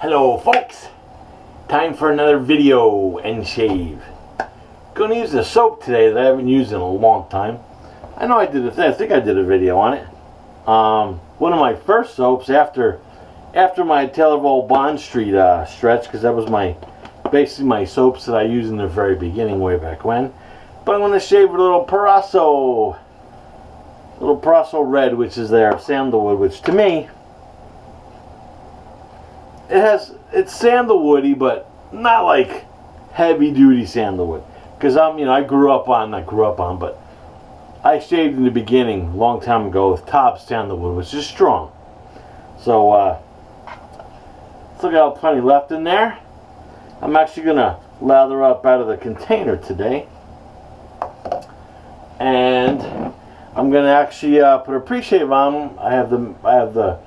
Hello folks, time for another video and shave. Gonna use a soap today that I haven't used in a long time. I know I think I did a video on it. One of my first soaps after my Taylorville Bond Street stretch, because that was basically my soaps that I used in the very beginning way back when. But I'm gonna shave with a little Proraso Red, which is their sandalwood, which to me, it's sandalwoody, but not like heavy duty sandalwood. Because I grew up on, but I shaved in the beginning, a long time ago, with top sandalwood, which is strong. So, still got plenty left in there. I'm actually gonna lather up out of the container today, and I'm gonna actually put a pre-shave on. I have the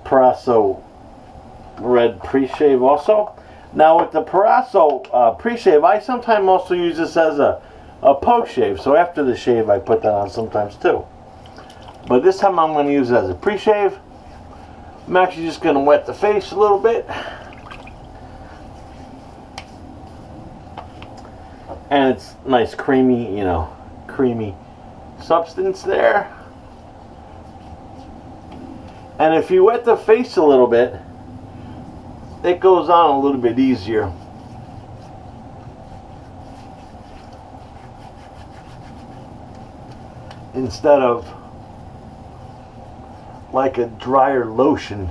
Proraso Red pre-shave also. Now with the Proraso pre-shave, I sometimes also use this as a post-shave. So after the shave, I put that on sometimes too. But this time I'm going to use it as a pre-shave. I'm actually just going to wet the face a little bit. And it's nice creamy, creamy substance there. And if you wet the face a little bit, it goes on a little bit easier. Instead of like a drier lotion.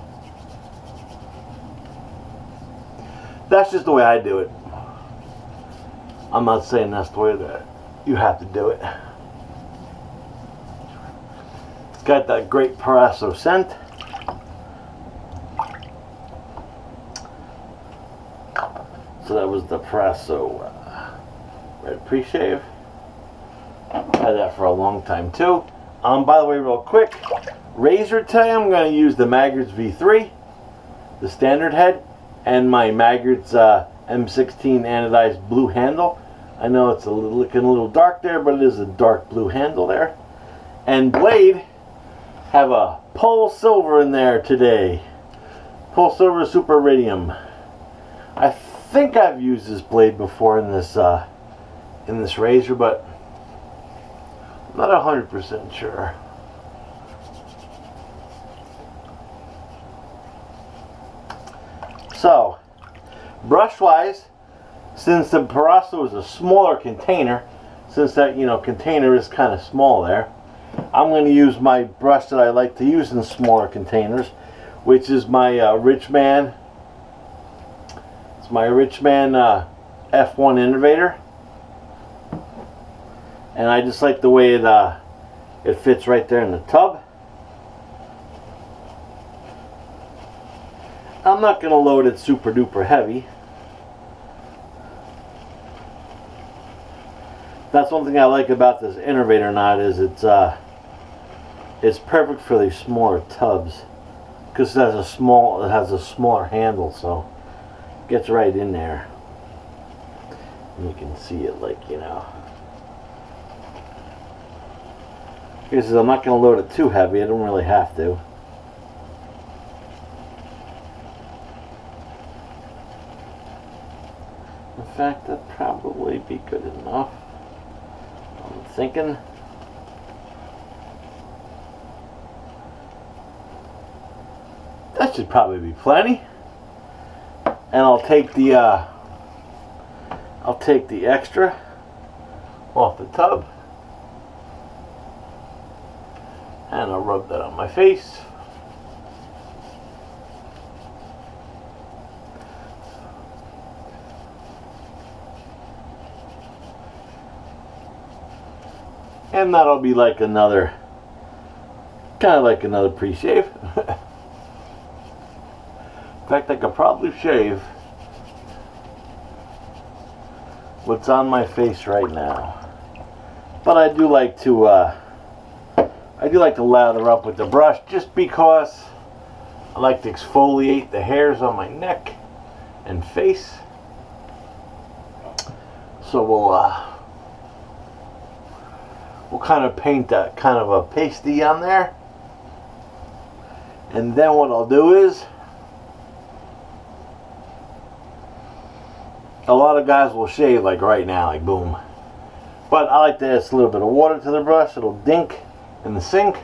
That's just the way I do it. I'm not saying that's the way that you have to do it. It's got that great Proraso scent. So that was the Proraso Red pre-shave. Had that for a long time too. By the way, real quick, razor today I'm going to use the Maggards V-3, the standard head, and my Maggards M16 anodized blue handle. I know it's looking a little dark there, but it is a dark blue handle there. And blade, have a Polsilver in there today. Polsilver Super Radium. I think I've used this blade before in this razor, but I'm not 100% sure. So, brush wise, since the Proraso is a smaller container, since that container is kind of small there, I'm going to use my brush that I like to use in smaller containers, which is my Richman. It's my Richman F-1 Innovator, and I just like the way it fits right there in the tub. I'm not going to load it super duper heavy. That's one thing I like about this Innovator knot, is it's perfect for these smaller tubs, because it has a smaller handle, so it gets right in there. And you can see it, because I'm not going to load it too heavy. I don't really have to. In fact, that'd probably be good enough. I'm thinking. That should probably be plenty. And I'll take the extra off the tub, and I'll rub that on my face. And that'll be like another, kind of like another pre-shave. In fact, I could probably shave what's on my face right now. But I do like to lather up with the brush, just because I like to exfoliate the hairs on my neck and face. So we'll kind of paint that kind of a pasty on there, and then what I'll do is A lot of guys will shave like right now, like boom. But I like to add a little bit of water to the brush. It'll dink in the sink.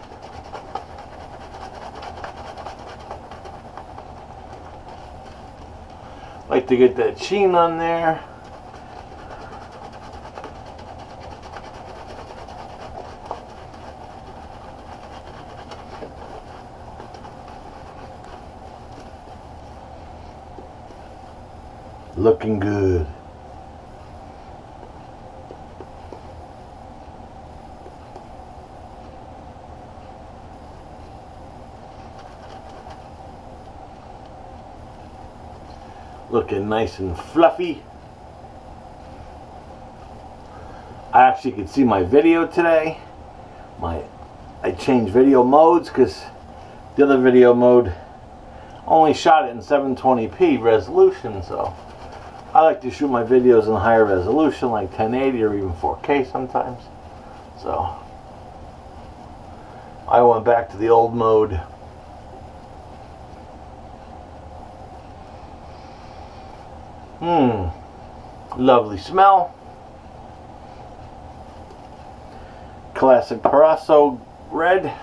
Like to get that sheen on there. Looking good. Looking nice and fluffy. I actually could see my video today. I changed video modes because the other video mode only shot it in 720p resolution, so I like to shoot my videos in higher resolution, like 1080 or even 4K sometimes. So I went back to the old mode. Lovely smell. Classic Proraso Red.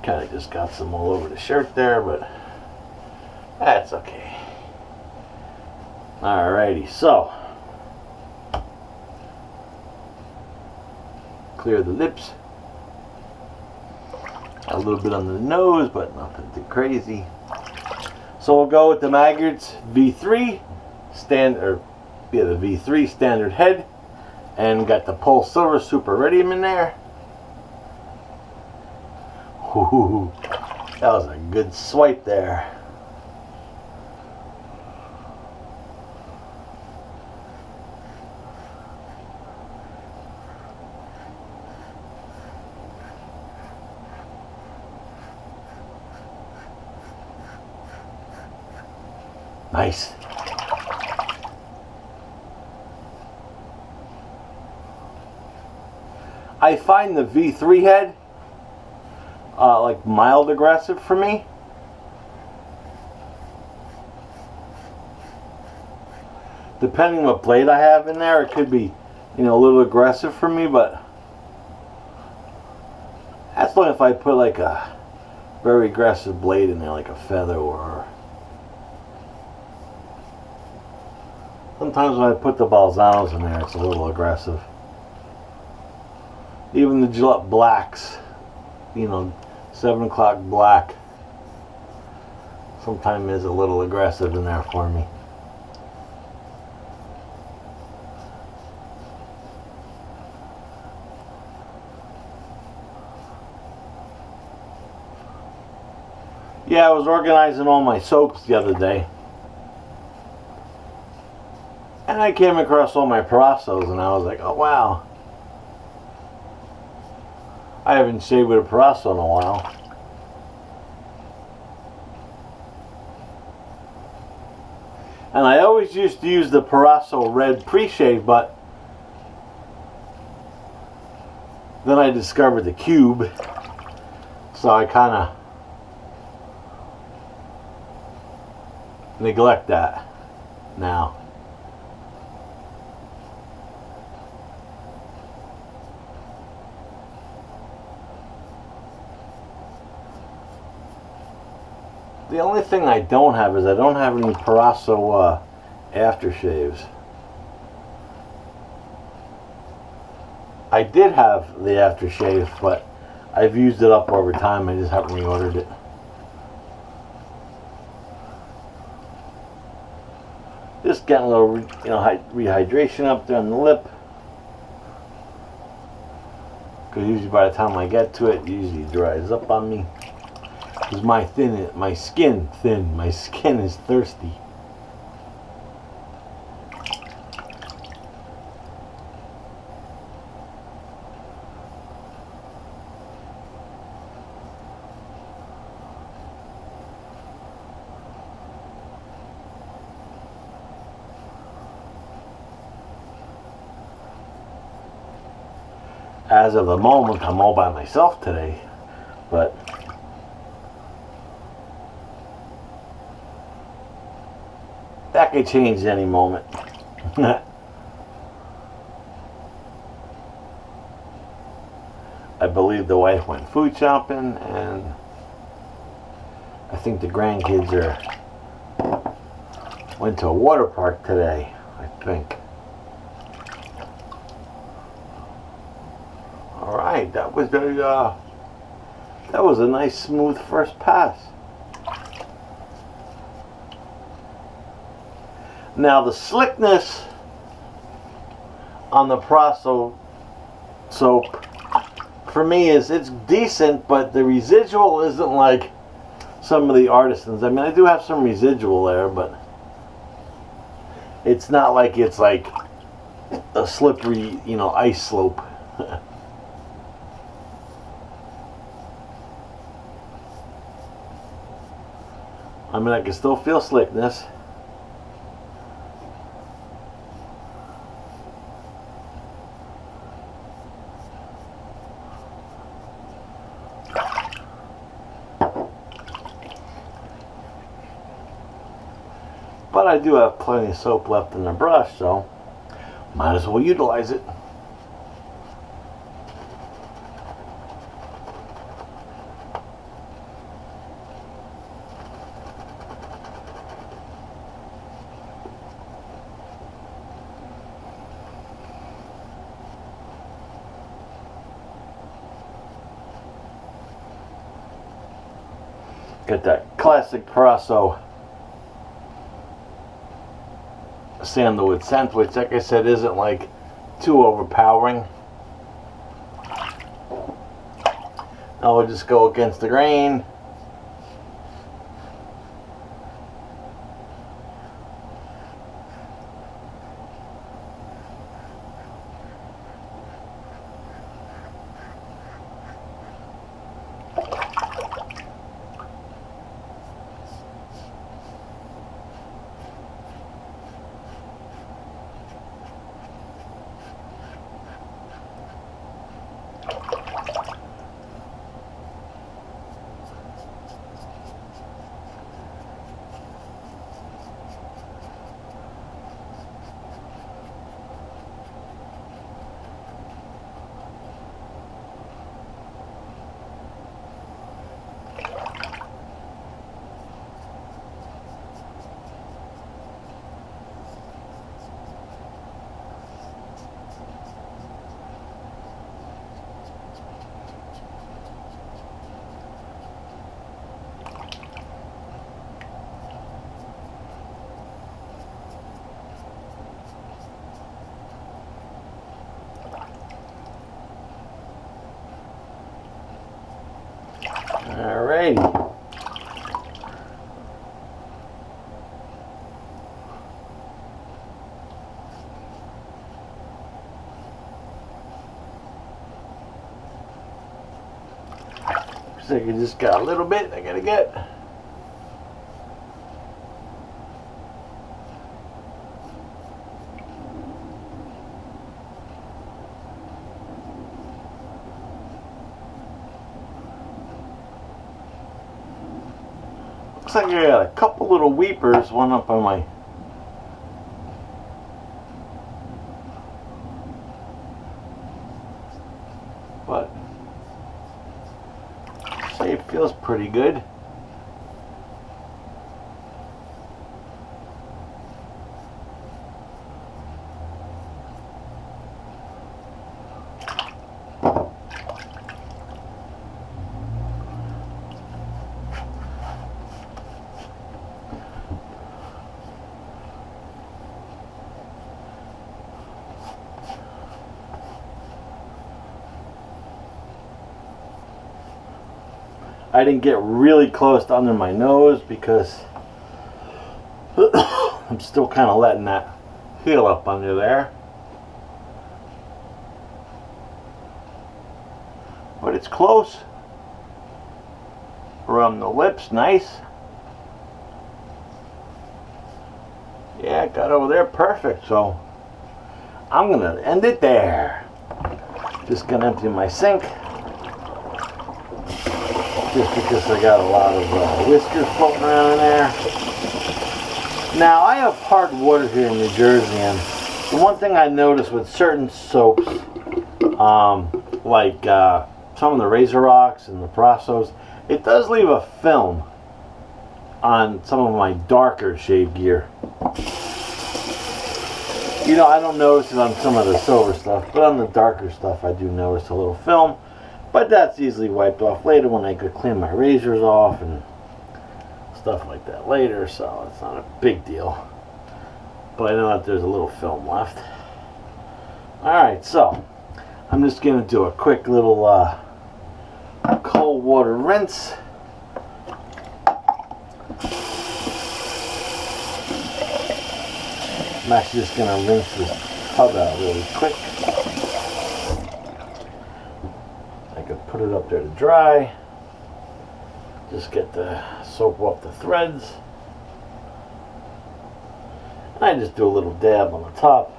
Kind of just got some all over the shirt there, but that's okay. Alrighty, so clear the lips. A little bit under the nose, but nothing too crazy. So we'll go with the Maggards V3 standard, the V3 standard head, and got the Polsilver Super Radium in there. Ooh, that was a good swipe there. Nice. I find the V3 head like mild aggressive for me. Depending what blade I have in there, it could be, you know, a little aggressive for me, but that's only if I put like a very aggressive blade in there, like a feather, or sometimes when I put the balsanos in there, it's a little aggressive. Even the Gillette blacks, you know, 7 o'clock black, sometimes is a little aggressive in there for me. Yeah, I was organizing all my soaps the other day, and I came across all my Prorasos, and I was like, oh wow, I haven't shaved with a Proraso in a while. And I always used to use the Proraso Red Shave, but then I discovered the cube, so I kind of neglect that now. The only thing I don't have is I don't have any Proraso aftershaves. I did have the aftershave, but I've used it up over time. I just haven't reordered it. Just getting a little, you know, rehydration up there on the lip. Because usually by the time I get to it, it usually dries up on me. Because my skin is thirsty. as of the moment, I'm all by myself today, but that could change at any moment. I believe the wife went food shopping, and I think the grandkids went to a water park today, I think. Alright, that was a nice smooth first pass. Now the slickness on the Proraso soap for me it's decent, but the residual isn't like some of the artisans. I mean, I do have some residual there, but it's not like it's like a slippery, you know, ice slope. I mean, I can still feel slickness. But I do have plenty of soap left in the brush, so might as well utilize it. Get that classic Proraso sandalwood scent, which, like I said, isn't like too overpowering. Now we'll just go against the grain. Alrighty. Looks like I just got a little bit I gotta get. Looks like I got a couple little weepers, one up on my butt. Shave feels pretty good. I didn't get really close to under my nose because I'm still kind of letting that heal up under there. But it's close. Around the lips, nice. Yeah, got over there perfect, so I'm gonna end it there. Just gonna empty my sink. Just because I got a lot of whiskers floating around in there. Now, I have hard water here in New Jersey, and the one thing I noticed with certain soaps, like some of the Razor Rocks and the Prorasos, it does leave a film on some of my darker shave gear. You know, I don't notice it on some of the silver stuff, but on the darker stuff I do notice a little film. But that's easily wiped off later when I could clean my razors off and stuff like that later, so it's not a big deal. But I know that there's a little film left. Alright, so I'm just going to do a quick little cold water rinse. I'm actually just going to rinse this tub out really quick. I could put it up there to dry. Just get the soap off the threads. And I just do a little dab on the top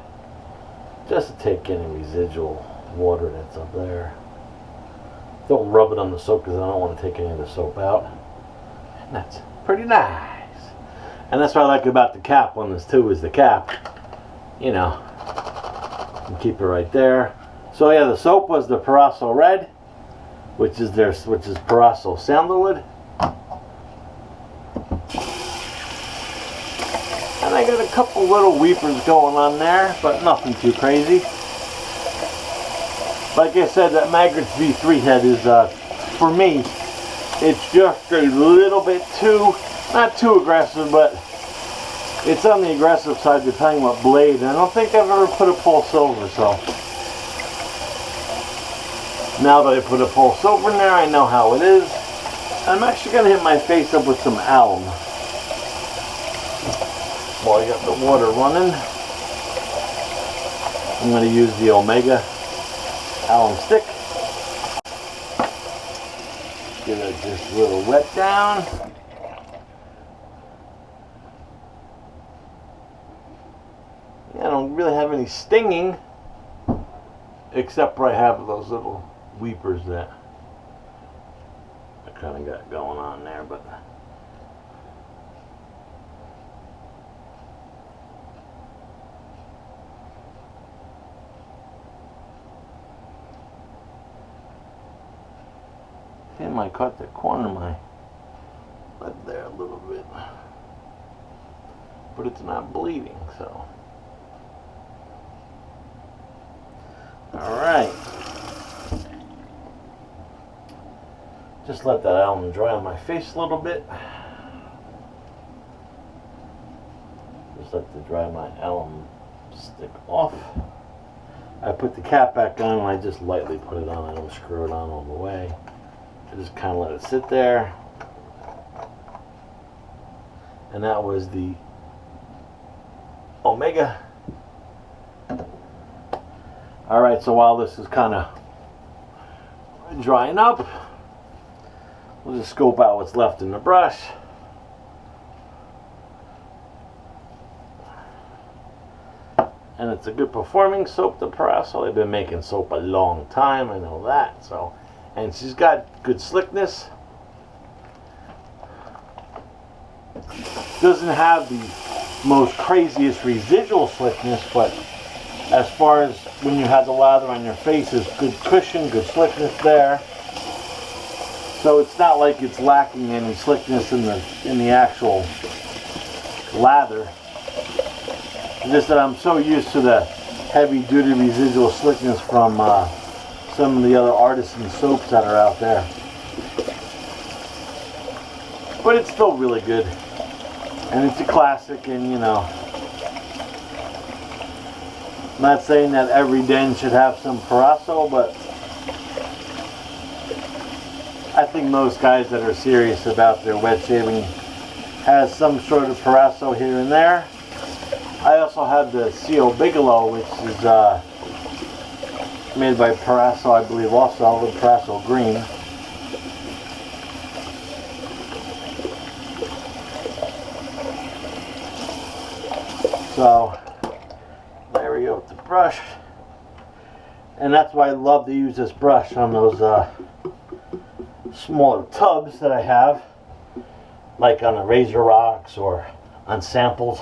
just to take any residual water that's up there. Don't rub it on the soap because I don't want to take any of the soap out. And that's pretty nice. And that's what I like about the cap on this too, is the cap. You know, you keep it right there. So yeah, the soap was the Proraso Red, which is Proraso Sandalwood. And I got a couple little weepers going on there, but nothing too crazy. Like I said, that Maggards V-3 head is, for me, it's just a little bit too, not too aggressive, but it's on the aggressive side depending what blade. And I don't think I've ever put a Polsilver, so now that I put a Polsilver in there, I know how it is. I'm actually going to hit my face up with some alum while I got the water running. I'm going to use the Omega alum stick. Give it just a little wet down. I don't really have any stinging, except where I have those little weepers that I kind of got going on there, but I might cut the corner of my lid there a little bit, but it's not bleeding, so. Alright. Just let that alum dry on my face a little bit. Just let the dry my alum stick off. I put the cap back on and I just lightly put it on. I don't screw it on all the way. I just kind of let it sit there. And that was the Omega. Alright, so while this is kind of drying up, we'll just scope out what's left in the brush. And it's a good performing soap, the Proraso. They've been making soap a long time, I know that. So, and she's got good slickness. Doesn't have the most craziest residual slickness, but as far as when you have the lather on your face, is good cushion, good slickness there. So it's not like it's lacking any slickness in the actual lather. It's just that I'm so used to the heavy duty residual slickness from some of the other artisan soaps that are out there. But it's still really good. And it's a classic, and you know, I'm not saying that every den should have some Proraso, but I think most guys that are serious about their wet shaving has some sort of Proraso here and there. I also have the CO Bigelow, which is made by Proraso, I believe, also with Proraso Green. So there we go with the brush. And that's why I love to use this brush on those smaller tubs that I have, like on the Razor Rocks or on samples.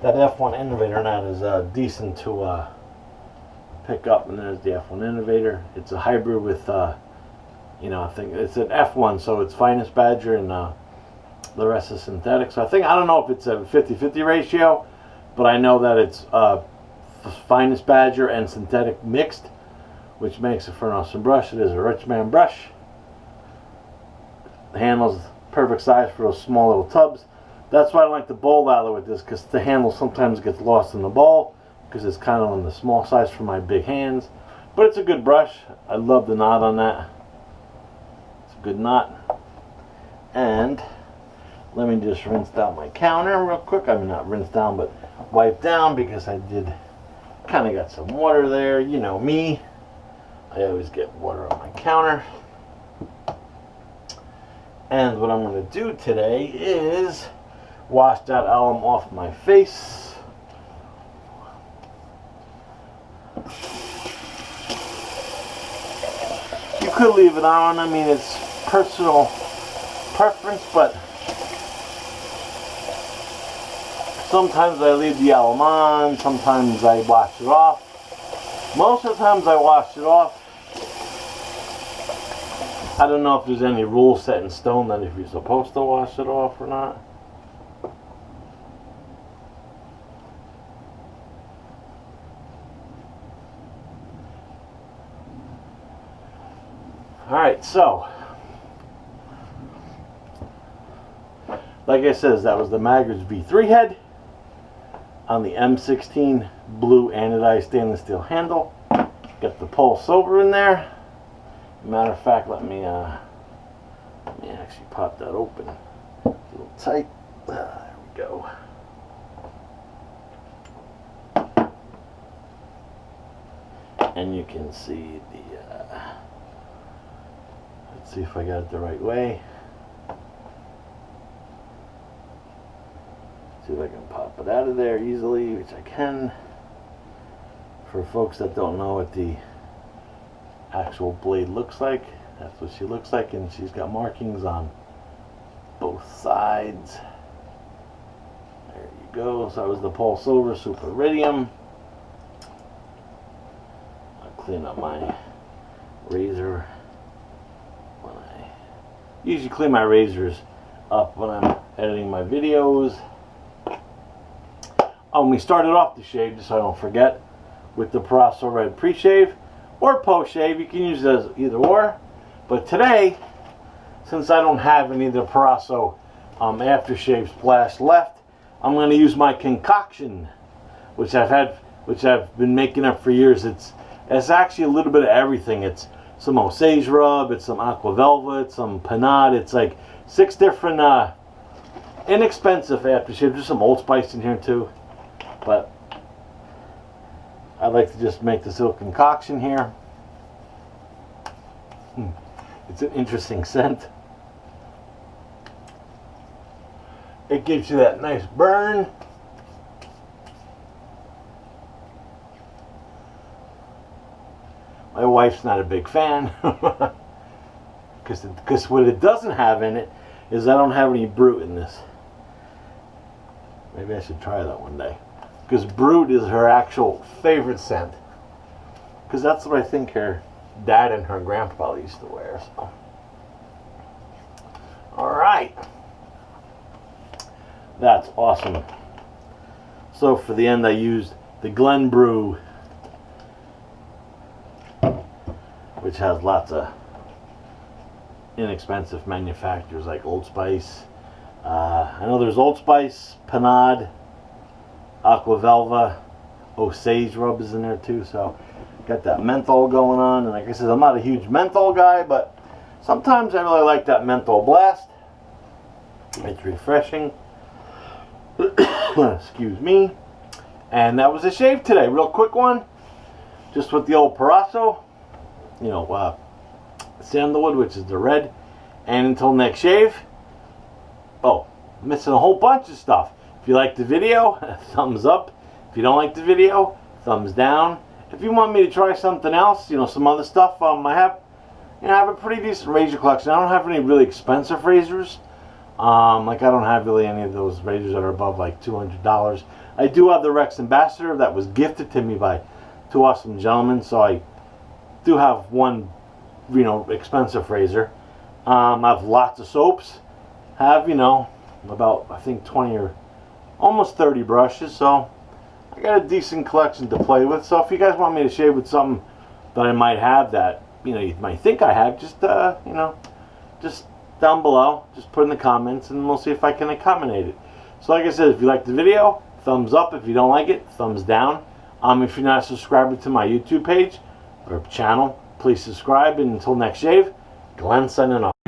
That F-1 Innovator now is decent to pick up, and there's the F-1 Innovator. It's a hybrid with, you know, I think it's an F-1, so it's finest badger and the rest is synthetic. So I don't know if it's a 50-50 ratio, but I know that it's finest badger and synthetic mixed, which makes it for an awesome brush. It is a rich man brush. The handle's perfect size for those small little tubs. That's why I like the bowl lather with this, because the handle sometimes gets lost in the bowl because it's kind of on the small size for my big hands. But it's a good brush. I love the knot on that. It's a good knot. And let me just rinse down my counter real quick. I mean, not rinse down, but wipe down, because I did kind of got some water there. You know me, I always get water on my counter. And what I'm going to do today is wash that alum off my face. You could leave it on. I mean, it's personal preference, but sometimes I leave the alum on, sometimes I wash it off. Most of the times I wash it off. I don't know if there's any rule set in stone that if you're supposed to wash it off or not. Alright, so like I said, that was the Maggards V-3 head on the M16 blue anodized stainless steel handle. Got the Polsilver in there. Matter of fact, let me actually pop that open. It's a little tight. There we go. And you can see the let's see if I got it the right way. See if I can pop it out of there easily, which I can. For folks that don't know what the actual blade looks like, that's what she looks like, and she's got markings on both sides. There you go. So that was the Polsilver Super Iridium. I'll clean up my razor. I usually clean my razors up when I'm editing my videos. We started off the shave, just so I don't forget, with the Proraso Red Pre-Shave or post-shave. You can use it as either or. But today, since I don't have any of the Proraso aftershave splash left, I'm going to use my concoction, which I've been making up for years. It's actually a little bit of everything. It's some Osage rub, it's some aqua velvet, some panade. It's like 6 different inexpensive aftershave. There's some Old Spice in here too, but I like to just make this little concoction here. It's an interesting scent. It gives you that nice burn. My wife's not a big fan because what it doesn't have in it is I don't have any brute in this. Maybe I should try that one day, because brute is her actual favorite scent, because that's what I think her dad and her grandpa used to wear. So, all right, that's awesome. So for the end, I used the Glen Brew, which has lots of inexpensive manufacturers like Old Spice. I know there's Old Spice, Panade, Aqua Velva, Osage rub is in there too. So got that menthol going on, and like I said, I'm not a huge menthol guy, but sometimes I really like that menthol blast. It's refreshing. Excuse me. And that was a shave today, real quick one, just with the old Proraso, you know, sandalwood, which is the red. And until next shave, oh, missing a whole bunch of stuff. If you like the video, thumbs up. If you don't like the video, thumbs down. If you want me to try something else, you know, some other stuff, I have a pretty decent razor collection. I don't have any really expensive razors. Like I don't have really any of those razors that are above like $200. I do have the Rex Ambassador that was gifted to me by two awesome gentlemen, so I do have one, you know, expensive razor. I have lots of soaps. Have, you know, about I think 20 or almost 30 brushes, so I got a decent collection to play with. So if you guys want me to shave with something that I might have that, you know, you might think I have, just you know, just down below, just put in the comments and we'll see if I can accommodate it. So like I said, if you like the video, thumbs up. If you don't like it, thumbs down. If you're not a subscriber to my YouTube page or channel, please subscribe. And until next shave, Glenn signing off.